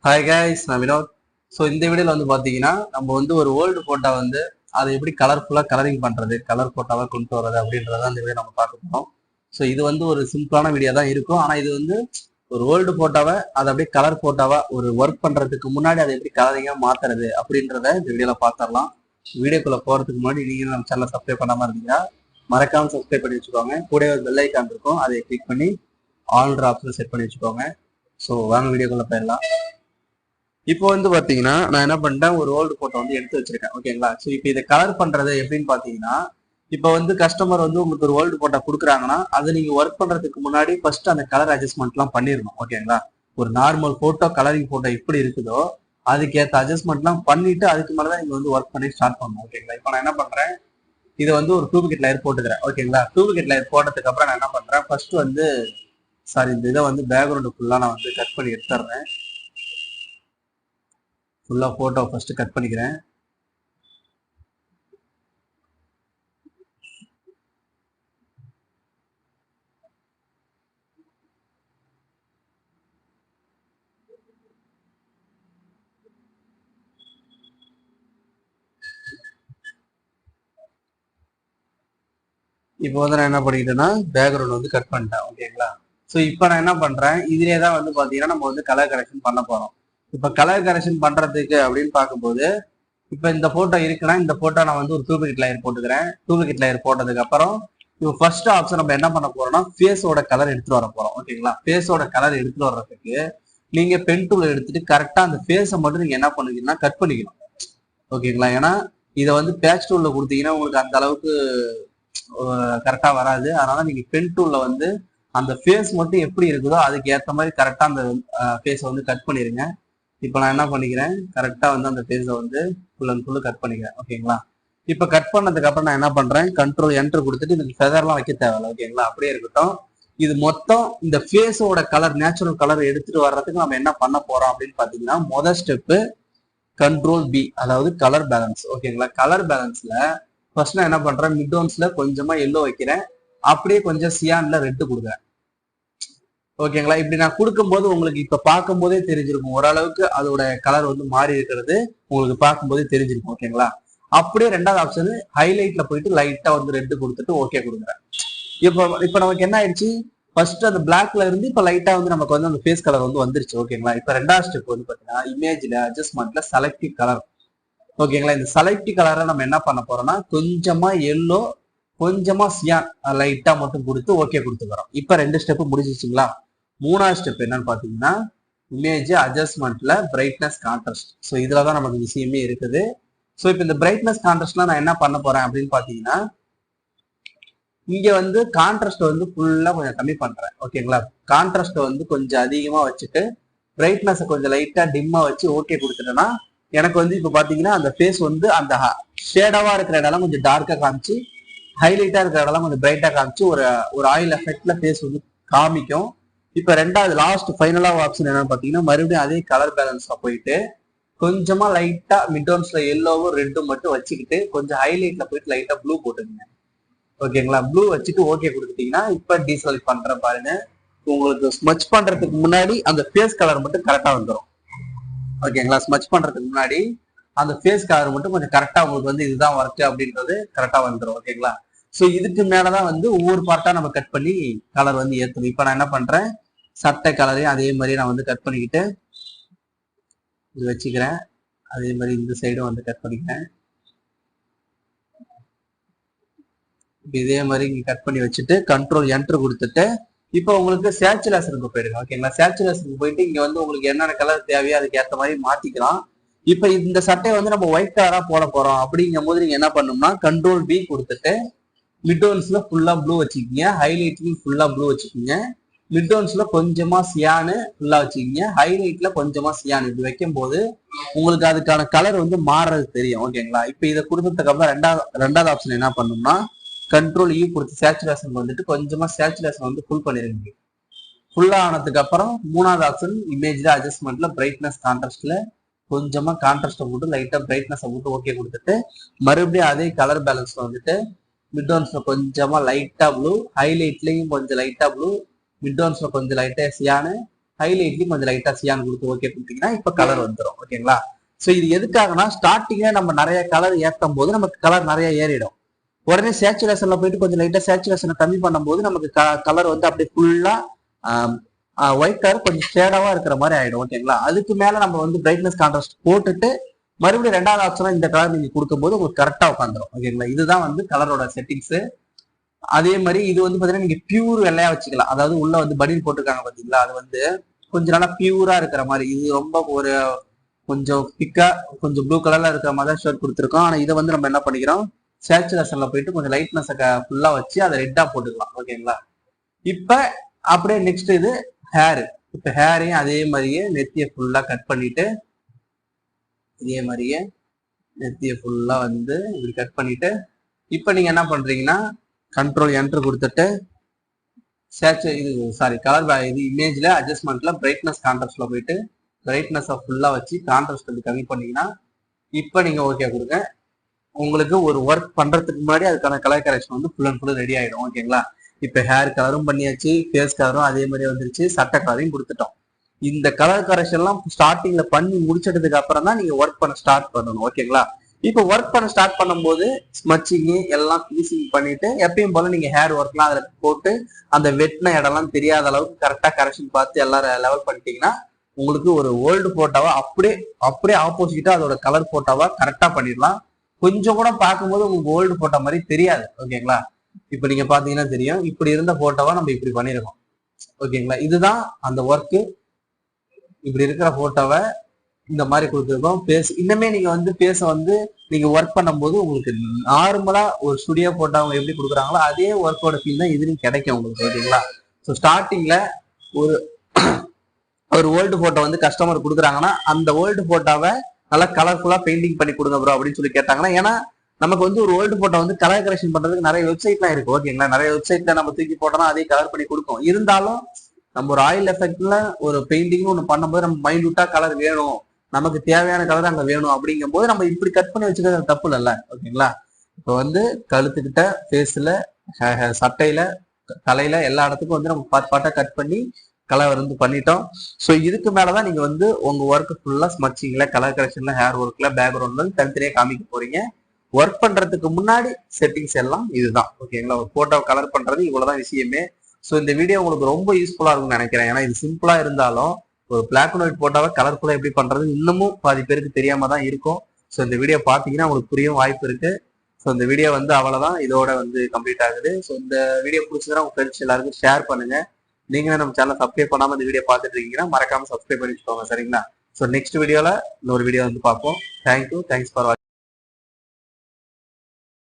Hi guys, நான் Vinod. So இந்த வீடியோவில் வந்து பார்த்தீங்கன்னா நம்ம வந்து ஒரு ஓல்டு ஃபோட்டோ வந்து அதை எப்படி கலர்ஃபுல்லாக கலரிங் பண்ணுறது, கலர் ஃபோட்டோவாக கொண்டு வர்றது அப்படின்றத இந்த வீடியோ நம்ம பார்க்க போகிறோம். ஸோ இது வந்து ஒரு சிம்பிளான வீடியோ தான் இருக்கும். ஆனால் இது வந்து ஒரு ஓல்டு ஃபோட்டோவை அதை அப்படியே கலர் ஃபோட்டோவா ஒரு ஒர்க் பண்ணுறதுக்கு முன்னாடி அதை எப்படி கலரிங்காக மாற்றுறது அப்படின்றத இந்த வீடியோவில் பார்த்துடலாம். வீடியோக்குள்ளே போகிறதுக்கு முன்னாடி நீங்கள் நம்ம சேனலை சப்ஸ்கிரைப் பண்ணாமல் இருந்தீங்கன்னா மறக்காமல் சப்ஸ்கிரைப் பண்ணி வச்சுக்கோங்க. கூட ஒரு பெல் ஐக்கான் இருக்கும், அதை கிளிக் பண்ணி ஆல்ன்ற ஆப்ஷன் செட் பண்ணி வச்சுக்கோங்க. ஸோ வாங்க வீடியோக்குள்ளே போயிடலாம். இப்போ வந்து பாத்தீங்கன்னா நான் என்ன பண்ணிட்டேன், ஒரு ஓல்டு போட்டோ வந்து எடுத்து வச்சிருக்கேன். ஓகேங்களா? ஸோ இப்போ இதை கலர் பண்றது எப்படின்னு பாத்தீங்கன்னா, இப்போ வந்து கஸ்டமர் வந்து உங்களுக்கு ஒரு ஓல்டு போட்டோ கொடுக்குறாங்கன்னா அதை நீங்க ஒர்க் பண்றதுக்கு முன்னாடி ஃபர்ஸ்ட் அந்த கலர் அட்ஜஸ்ட்மெண்ட்லாம் பண்ணிடணும். ஓகேங்களா? ஒரு நார்மல் போட்டோ கலரிங் போட்டோ எப்படி இருக்குதோ அதுக்கேற்ற அட்ஜஸ்ட்மெண்ட்லாம் பண்ணிட்டு அதுக்கு மேலே தான் நீங்க வந்து ஒர்க் பண்ணி ஸ்டார்ட் பண்ணணும். ஓகேங்களா? இப்போ நான் என்ன பண்றேன், இதை வந்து ஒரு டூப்ளிகேட் லேயர் போட்டுக்கிறேன். ஓகேங்களா? டூப்ளிகேட் லேயர் போட்டதுக்கு அப்புறம் நான் என்ன பண்றேன், ஃபர்ஸ்ட் வந்து இந்த இதை வந்து பேக்ரவுண்டு ஃபுல்லா நான் வந்து கட் பண்ணி எடுத்துறேன். ஃபுல்லா போட்டோ ஃபர்ஸ்ட் கட் பண்ணிக்கிறேன். இப்போ வந்து நான் என்ன பண்ணிக்கிட்டேன்னா பேக்ரவுண்ட் வந்து கட் பண்ணிட்டேன். ஓகேங்களா? ஸோ இப்போ நான் என்ன பண்றேன், இதுலேயே தான் வந்து பாத்தீங்கன்னா நம்ம வந்து கலர் கரெக்ஷன் பண்ண போறோம். இப்போ கலர் கரெக்ஷன் பண்றதுக்கு அப்படின்னு பார்க்கும்போது, இப்போ இந்த போட்டோ இருக்குன்னா இந்த போட்டோ நான் வந்து ஒரு டூப்ளிகேட் லேயர் போட்டுக்கிறேன். டூப்ளிகேட் லேயர் போட்டதுக்கு அப்புறம் இப்போ ஃபர்ஸ்ட் ஆப்ஷன் நம்ம என்ன பண்ண போறோம்னா ஃபேஸோட கலர் எடுத்துட்டு வர போறோம். ஓகேங்களா? ஃபேஸோட கலர் எடுத்துட்டு வர்றதுக்கு நீங்க பென் டூல் எடுத்துட்டு கரெக்டா அந்த ஃபேஸை மட்டும் நீங்க என்ன பண்ணுவீங்கன்னா கட் பண்ணிக்கணும். ஓகேங்களா? ஏன்னா இதை வந்து பேட்ச் டூல்ல கொடுத்தீங்கன்னா உங்களுக்கு அந்த அளவுக்கு கரெக்டா வராது. அதனால நீங்க பென் டூல்ல வந்து அந்த ஃபேஸ் மட்டும் எப்படி இருக்குதோ அதுக்கு ஏற்ற மாதிரி கரெக்டா அந்த ஃபேஸை வந்து கட் பண்ணிருங்க. இப்போ நான் என்ன பண்ணிக்கிறேன், கரெக்டா வந்து அந்த ஃபேஸை வந்து ஃபுல் அண்ட் ஃபுல்லு கட் பண்ணிக்கிறேன். ஓகேங்களா? இப்போ கட் பண்ணதுக்கு அப்புறம் நான் என்ன பண்றேன், கண்ட்ரோல் என்டர் கொடுத்துட்டு இதுக்கு ஃபெதர்லாம் வைக்க தேவையில்ல. ஓகேங்களா? அப்படியே இருக்கட்டும். இது மொத்தம் இந்த ஃபேஸோட கலர் நேச்சுரல் கலர் எடுத்துட்டு வர்றதுக்கு நம்ம என்ன பண்ண போறோம் அப்படின்னு பாத்தீங்கன்னா, முதல் ஸ்டெப்பு கண்ட்ரோல் பி, அதாவது கலர் பேலன்ஸ். ஓகேங்களா? கலர் பேலன்ஸ்ல ஃபர்ஸ்ட் நான் என்ன பண்றேன், மிட் டோன்ஸ்ல கொஞ்சமா எல்லோ வைக்கிறேன், அப்படியே கொஞ்சம் சியான்ல ரெட்டு கொடுக்குறேன். ஓகேங்களா? இப்படி நான் கொடுக்கும்போது உங்களுக்கு இப்ப பார்க்கும் போதே தெரிஞ்சிருக்கும், ஓரளவுக்கு அதோட கலர் வந்து மாறி இருக்கிறது உங்களுக்கு பார்க்கும் போதே தெரிஞ்சிருக்கும். ஓகேங்களா? அப்படியே ரெண்டாவது ஆப்ஷன் ஹைலைட்ல போயிட்டு லைட்டா வந்து ரெட்டு கொடுத்துட்டு ஓகே கொடுக்குறேன். இப்ப நமக்கு என்ன ஆயிடுச்சு, ஃபர்ஸ்ட் அந்த பிளாக்ல இருந்து இப்ப லைட்டா வந்து நமக்கு வந்து அந்த ஃபேஸ் கலர் வந்து வந்துருச்சு. ஓகேங்களா? இப்ப ரெண்டாவது ஸ்டெப் வந்து பாத்தீங்கன்னா இமேஜ்ல அட்ஜஸ்ட்மெண்ட்ல செலக்டிவ் கலர். ஓகேங்களா? இந்த செலக்டிவ் கலரை நம்ம என்ன பண்ண போறோம்னா கொஞ்சமா எல்லோ கொஞ்சமா சியான் லைட்டா மட்டும் கொடுத்து ஓகே கொடுத்துக்கிறோம். இப்ப ரெண்டு ஸ்டெப் முடிஞ்சிச்சுங்களா? மூணாவது ஸ்டெப் என்னன்னு பாத்தீங்கன்னா இமேஜ் அட்ஜஸ்ட்மெண்ட்ல பிரைட்னஸ் கான்ட்ராஸ்ட். ஸோ இதுலதான் நமக்கு விஷயமே இருக்குது. ஸோ இப்போ இந்த பிரைட்னஸ் கான்ட்ராஸ்ட்லாம் நான் என்ன பண்ண போறேன் அப்படின்னு பாத்தீங்கன்னா, இங்க வந்து கான்ட்ராஸ்ட் வந்து ஃபுல்லா கொஞ்சம் கம்மி பண்றேன். ஓகேங்களா? கான்ட்ராஸ்ட் வந்து கொஞ்சம் அதிகமா வச்சுட்டு பிரைட்னஸ் கொஞ்சம் லைட்டா டிம்மா வச்சு ஓகே கொடுத்துட்டேன்னா எனக்கு வந்து இப்ப பாத்தீங்கன்னா அந்த ஃபேஸ் வந்து அந்த ஷேடாவா இருக்கிற இடம்லாம் கொஞ்சம் டார்க்கா காமிச்சு, ஹைலைட்டா இருக்கிற இடம்லாம் கொஞ்சம் பிரைட்டா காமிச்சு ஒரு ஒரு ஆயில் எஃபெக்ட்ல ஃபேஸ் வந்து காமிக்கும். இப்ப ரெண்டாவது லாஸ்ட் ஃபைனலா ஆப்ஷன் என்னன்னு பாத்தீங்கன்னா, மறுபடியும் அதே கலர் பேலன்ஸ்ல போயிட்டு கொஞ்சமா லைட்டா மிட் டோன்ஸ்ல எல்லோவும் ரெட்டும் மட்டும் வச்சுக்கிட்டு கொஞ்சம் ஹைலைட்ல போயிட்டு லைட்டா ப்ளூ போட்டுருங்க. ஓகேங்களா? ப்ளூ வச்சுட்டு ஓகே கொடுத்துட்டீங்கன்னா இப்ப டீசல் பண்ற பாருங்க, உங்களுக்கு ஸ்மச் பண்றதுக்கு முன்னாடி அந்த ஃபேஸ் கலர் மட்டும் கரெக்டா வந்துடும். ஓகேங்களா? ஸ்மச் பண்றதுக்கு முன்னாடி அந்த ஃபேஸ் கலர் மட்டும் கொஞ்சம் கரெக்டா உங்களுக்கு வந்து இதுதான் ஒர்க் அப்படின்றது கரெக்டா வந்துடும். ஓகேங்களா? ஸோ இதுக்கு மேலதான் வந்து ஒவ்வொரு பார்ட்டா நம்ம கட் பண்ணி கலர் வந்து ஏற்றணும். இப்ப நான் என்ன பண்றேன், சட்டை கலரையும் அதே மாதிரி நான் வந்து கட் பண்ணிக்கிட்டு இது வச்சுக்கிறேன். அதே மாதிரி இந்த சைடும் வந்து கட் பண்ணிக்கிறேன். இதே மாதிரி இங்க கட் பண்ணி வச்சுட்டு கண்ட்ரோல் என்டர் கொடுத்துட்டு இப்போ உங்களுக்கு சேச்சுரேஷனுக்கு போயிடுங்க. ஓகேங்களா? சேச்சுரேஷனுக்கு போயிட்டு இங்க வந்து உங்களுக்கு என்னென்ன கலர் தேவையோ அதுக்கு ஏற்ற மாதிரி மாத்திக்கலாம். இப்ப இந்த சட்டையை வந்து நம்ம ஒயிட் கலரா போட போறோம் அப்படிங்கும் போது நீங்க என்ன பண்ணணும்னா கண்ட்ரோல் பி கொடுத்துட்டு மிட்டோன்ஸ்ல ஃபுல்லா ப்ளூ வச்சுக்கீங்க, ஹைலைட்லயும் ஃபுல்லா ப்ளூ வச்சுக்கோங்க, மிட்டோன்ஸ்ல கொஞ்சமா சியானு ஃபுல்லா வச்சுக்கீங்க, ஹைலைட்ல கொஞ்சமா சியானு. இப்படி வைக்கும் போது உங்களுக்கு அதுக்கான கலர் வந்து மாறுறது தெரியும். ஓகேங்களா? இப்ப இதை கொடுத்ததுக்கு அப்புறம் ரெண்டாவது ஆப்ஷன் என்ன பண்ணணும்னா கண்ட்ரோல் இ கொடுத்து சேச்சுரேஷன் வந்துட்டு கொஞ்சமா சேச்சுரேஷன் வந்து ஃபுல் பண்ணிருங்க. ஃபுல்லா ஆனதுக்கு அப்புறம் மூணாவது ஆப்ஷன் இமேஜ்ல அட்ஜஸ்ட்மெண்ட்ல பிரைட்னஸ் கான்ட்ராஸ்ட்ல கொஞ்சமா கான்ட்ராஸ்ட் போட்டு லைட்டா பிரைட்னஸ் போட்டு ஓகே கொடுத்துட்டு மறுபடியும் அதே கலர் பேலன்ஸ்ல வந்துட்டு மிட் டோன்ஸ்ல கொஞ்சமா லைட்டா ப்ளூ, ஹைலைட்லயும் கொஞ்சம் லைட்டா ப்ளூ, மிட் டோன்ஸ்ல கொஞ்சம் லைட்டா சியானு, ஹைலைட்லயும் கொஞ்சம் லைட்டா சியான் கொடுத்து ஓகே கொடுத்தீங்கன்னா இப்ப கலர் வந்துடும். ஓகேங்களா? ஸோ இது எதுக்காகனா ஸ்டார்டிங்ல நம்ம நிறைய கலர் ஏற்றும் போது நமக்கு கலர் நிறைய ஏறிடும். உடனே சேச்சுரேஷன்ல போயிட்டு கொஞ்சம் லைட்டா சேச்சுரேஷனை கம்மி பண்ணும்போது நமக்கு கலர் வந்து அப்படியே ஃபுல்லா ஒயிட் கலர் கொஞ்சம் ஷேடாவா இருக்கிற மாதிரி ஆயிடும். ஓகேங்களா? அதுக்கு மேல நம்ம வந்து பிரைட்னஸ் கான்ட்ராஸ்ட் போட்டுட்டு மறுபடியும் ரெண்டாவது ஆப்ஷனா இந்த கலர் நீங்க கொடுக்கும்போது உங்களுக்கு கரெக்டா உட்காந்துரும். ஓகேங்களா? இதுதான் வந்து கலரோட செட்டிங்ஸ். அதே மாதிரி இது வந்து பாத்தீங்கன்னா நீங்க பியூர் வெள்ளையா வச்சுக்கலாம். அதாவது உள்ள வந்து பனியன் போட்டிருக்காங்க பாத்தீங்களா, அது வந்து கொஞ்சம் நல்லா பியூரா இருக்கிற மாதிரி. இது ரொம்ப ஒரு கொஞ்சம் பிக்கா கொஞ்சம் ப்ளூ கலர்ல இருக்கிற மாதிரி தான் ஷர்ட் கொடுத்துருக்கோம். ஆனா இதை வந்து நம்ம என்ன பண்ணிக்கிறோம், சேச்சுரேஷன்ல போயிட்டு கொஞ்சம் லைட்னஸ் ஃபுல்லா வச்சு அதை ரெட்டா போட்டுக்கலாம். ஓகேங்களா? இப்ப அப்படியே நெக்ஸ்ட் இது ஹேர். இப்ப ஹேரையும் அதே மாதிரியே நெத்தியை ஃபுல்லா கட் பண்ணிட்டு இதே மாதிரியே நெத்தியை ஃபுல்லா வந்து இப்படி கட் பண்ணிட்டு இப்ப நீங்க என்ன பண்றீங்கன்னா கண்ட்ரோல் என்டர் கொடுத்துட்டு கலர் இது இமேஜ்ல அட்ஜஸ்ட்மெண்ட்ல பிரைட்னஸ் கான்ட்ராஸ்ட்ல போயிட்டு பிரைட்னஸ் ஃபுல்லா வச்சு கான்ட்ராஸ்ட் வந்து கம்மி பண்ணீங்கன்னா இப்ப நீங்க ஓகே கொடுங்க. உங்களுக்கு ஒரு ஒர்க் பண்றதுக்கு முன்னாடி அதுக்கான கலர் கரெக்ஷன் வந்து ஃபுல் அண்ட் ஃபுல் ரெடி ஆயிடும். ஓகேங்களா? இப்ப ஹேர் கலரும் பண்ணியாச்சு, ஃபேஸ் கலரும் அதே மாதிரி வந்துருச்சு, சட்டை கலரையும் கொடுத்துட்டோம். இந்த கலர் கரெக்ஷன் எல்லாம் ஸ்டார்டிங்ல பண்ணி முடிச்சதுக்கு அப்புறம் தான் நீங்க ஒர்க் பண்ண ஸ்டார்ட் பண்ணணும். ஓகேங்களா? இப்போ ஒர்க் பண்ண ஸ்டார்ட் பண்ணும்போது ஸ்மச்சிங் எல்லாம் ஃபினிஷிங் பண்ணிட்டு எப்பயும் போல நீங்க ஹேர் ஒர்க்லாம் அதுல போட்டு அந்த வெட்டின இடம்லாம் தெரியாத அளவுக்கு கரெக்டா கரெக்ஷன் பார்த்து எல்லாரும் லெவல் பண்ணிட்டீங்கன்னா உங்களுக்கு ஒரு ஓல்டு போட்டோவா அப்படியே ஆப்போசிட்டா அதோட கலர் போட்டோவா கரெக்டா பண்ணிடலாம். கொஞ்சம் கூட பார்க்கும்போது உங்களுக்கு ஓல்டு போட்டோ மாதிரி தெரியாது. ஓகேங்களா? இப்ப நீங்க பாத்தீங்கன்னா தெரியும், இப்படி இருந்த போட்டோவா நம்ம இப்படி பண்ணிருக்கோம். ஓகேங்களா? இதுதான் அந்த ஒர்க்கு. இப்படி இருக்கிற போட்டோவை இந்த மாதிரி கொடுத்துருக்கோம். பேஸ் இன்னுமே நீங்க வந்து பேச வந்து நீங்க ஒர்க் பண்ணும்போது உங்களுக்கு நார்மலா ஒரு ஸ்டுடியோ போட்டோ அவங்க எப்படி கொடுக்குறாங்களோ அதே ஒர்க்கோட ஃபீல் தான் இதுலையும் கிடைக்கும் உங்களுக்கு. ஓகேங்களா? ஸோ ஸ்டார்டிங்ல ஒரு ஓல்டு போட்டோ வந்து கஸ்டமர் கொடுக்குறாங்கன்னா அந்த ஓல்டு போட்டோவை நல்லா கலர்ஃபுல்லா பெயிண்டிங் பண்ணி கொடுங்க ப்ரோ அப்படின்னு சொல்லி கேட்டாங்கன்னா, ஏன்னா நமக்கு வந்து ஒரு ஓல்டு போட்டோ வந்து கலர் கரெக்ஷன் பண்றதுக்கு நிறைய வெப்சைட்லாம் இருக்கு. ஓகேங்களா? நிறைய வெப்சைட்ல நம்ம தூக்கி போட்டோம்னா அதே கலர் பண்ணி கொடுக்கும். இருந்தாலும் நம்ம ஒரு ஆயில் எஃபெக்ட்ல ஒரு பெயிண்டிங் ஒன்று பண்ணும்போது நம்ம மைண்ட்யூட்டா கலர் வேணும், நமக்கு தேவையான கலர் அங்க வேணும் அப்படிங்கும் போது நம்ம இப்படி கட் பண்ணி வச்சுக்கிறது தப்பு இல்லைல்ல. ஓகேங்களா? இப்போ வந்து கழுத்துக்கிட்ட, ஃபேஸ்ல, சட்டையில, தலையில எல்லா இடத்துக்கும் வந்து நம்ம பார்ட்டா கட் பண்ணி கலர் வந்து பண்ணிட்டோம். ஸோ இதுக்கு மேலதான் நீங்க வந்து உங்க ஒர்க் ஃபுல்லா ஸ்மச்சிங்ல, கலர் கரெக்ஷன்ல, ஹேர் ஒர்க்ல, பேக்ரவுண்ட்ல தனித்தனியா காமிக்க போறீங்க. ஒர்க் பண்றதுக்கு முன்னாடி செட்டிங்ஸ் எல்லாம் இதுதான். ஓகேங்களா? ஒரு போட்டோ கலர் பண்றது இவ்வளவுதான் விஷயமே. ஸோ இந்த வீடியோ உங்களுக்கு ரொம்ப யூஸ்ஃபுல்லா இருக்கும்னு நினைக்கிறேன். ஏன்னா இது சிம்பிளா இருந்தாலும் ஒரு பிளாக் அண்ட் ஒயிட் போட்டோவை கலர்ஃபுல்லா எப்படி பண்றது இன்னமும் பாதி பேருக்கு தெரியாம தான் இருக்கும். ஸோ இந்த வீடியோ பாத்தீங்கன்னா உங்களுக்கு புரியும் வாய்ப்பு இருக்கு. ஸோ இந்த வீடியோ வந்து அவ்வளவுதான், இதோட வந்து கம்ப்ளீட் ஆகுது. ஸோ இந்த வீடியோ பிடிச்சதுன்னா உங்க ஃப்ரெண்ட்ஸ் எல்லாருக்கும் ஷேர் பண்ணுங்க. நீங்க நம்ம சேனல் சப்ஸ்கிரைப் பண்ணாம இந்த வீடியோ பார்த்துட்டு இருக்கீங்கன்னா மறக்காம சப்ஸ்கிரைப் பண்ணி வச்சுக்கோங்க. சரிங்களா? ஸோ நெக்ஸ்ட் வீடியோல இன்னொரு வீடியோ வந்து பார்ப்போம். தேங்க்யூ. தேங்க்ஸ் ஃபார் வாட்சிங்.